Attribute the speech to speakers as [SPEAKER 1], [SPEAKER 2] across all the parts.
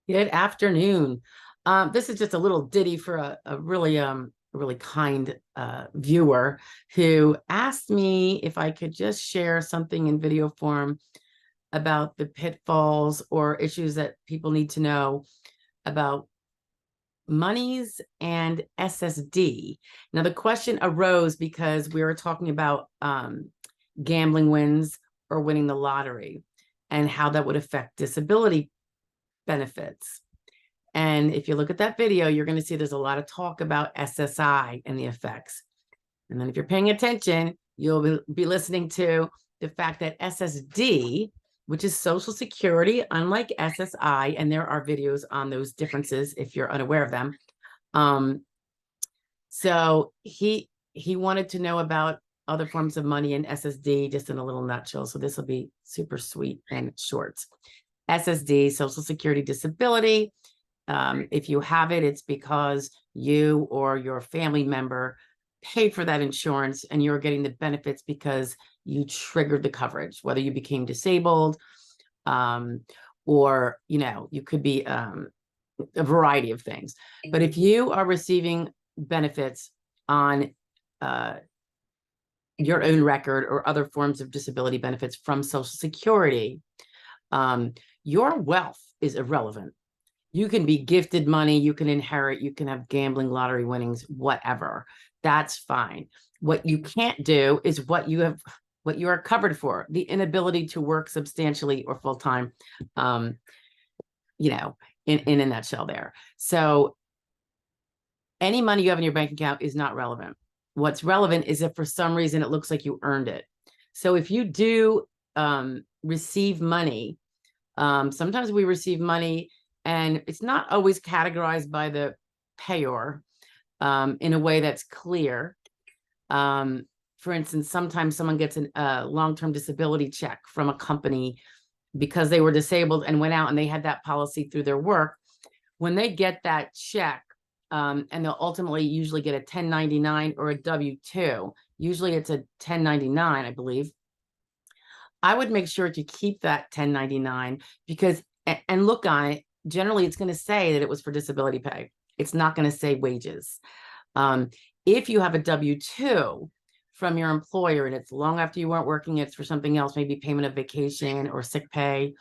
[SPEAKER 1] Good afternoon. This is just a little ditty for a really kind viewer who asked me if I could just share something in video form about the pitfalls or issues that people need to know about monies and SSD. Now, the question arose because we were talking about gambling wins or winning the lottery and how that would affect disability benefits. And if you look at that video, you're going to see there's a lot of talk about SSI and the effects. And then if you're paying attention, you'll be listening to the fact that SSD, which is Social Security, unlike SSI, and there are videos on those differences if you're unaware of them. So he wanted to know about other forms of money and SSD just in a little nutshell. So this will be super sweet and short. SSD, Social Security Disability. If you have it, it's because you or your family member paid for that insurance and you're getting the benefits because you triggered the coverage, whether you became disabled or, you could be a variety of things. But if you are receiving benefits on your own record or other forms of disability benefits from Social Security, your wealth is irrelevant. You can be gifted money, you can inherit, you can have gambling, lottery winnings, whatever. That's fine. What you can't do is what you are covered for, the inability to work substantially or full-time, in a nutshell there. So any money you have in your bank account is not relevant. What's relevant is if for some reason it looks like you earned it. So if you do receive money, sometimes we receive money and it's not always categorized by the payor in a way that's clear. For instance, sometimes someone gets a long-term disability check from a company because they were disabled and went out and they had that policy through their work. When they get that check, and they'll ultimately usually get a 1099 or a W-2. Usually it's a 1099, I believe. I would make sure to keep that 1099 because, and look on it, generally it's going to say that it was for disability pay. It's not going to say wages. If you have a W-2 from your employer and it's long after you weren't working, it's for something else, maybe payment of vacation or sick pay.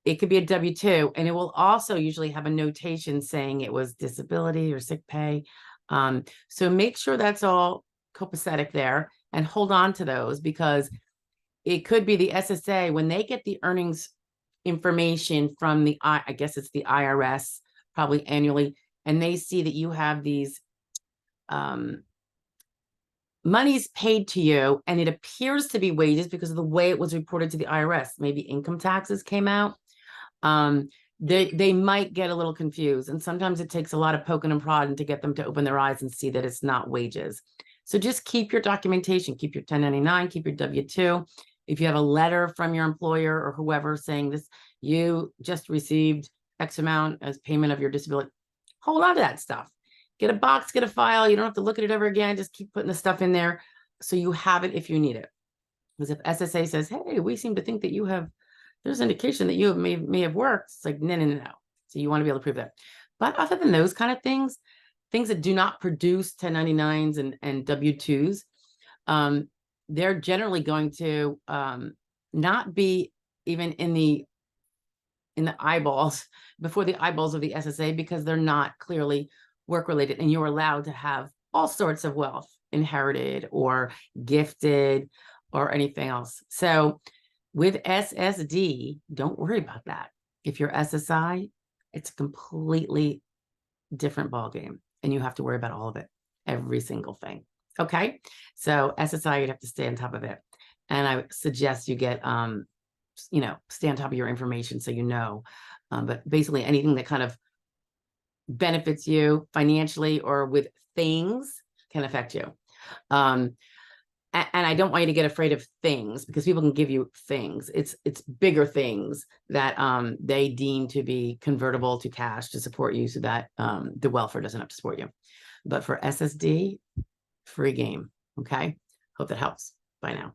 [SPEAKER 1] It could be a W-2, and it will also usually have a notation saying it was disability or sick pay. So make sure that's all copacetic there and hold on to those because it could be the SSA when they get the earnings information from I guess it's the IRS, probably annually, and they see that you have these monies paid to you and it appears to be wages because of the way it was reported to the IRS. Maybe income taxes came out. They might get a little confused, and sometimes it takes a lot of poking and prodding to get them to open their eyes and see that it's not wages. So just keep your documentation, keep your 1099, keep your W-2. If you have a letter from your employer or whoever saying this, you just received X amount as payment of your disability, hold on to that stuff. Get a box, get a file. You don't have to look at it ever again. Just keep putting the stuff in there so you have it if you need it. Because if SSA says, hey, we seem to think that you have, there's indication that you may have worked. It's like, no. So you want to be able to prove that. But other than those kind of things that do not produce 1099s and W-2s, they're generally going to not be even in the eyeballs, before the eyeballs of the SSA, because they're not clearly work related, and you're allowed to have all sorts of wealth inherited or gifted or anything else. So with SSD, don't worry about that. If you're SSI, it's a completely different ballgame, and you have to worry about all of it, every single thing. Okay, so SSI, you'd have to stay on top of it, and I suggest you get, stay on top of your information so you know. But basically, anything that kind of benefits you financially or with things can affect you. And I don't want you to get afraid of things because people can give you things. It's bigger things that they deem to be convertible to cash to support you so that the welfare doesn't have to support you. But for SSD, free game. Okay. Hope that helps. Bye now.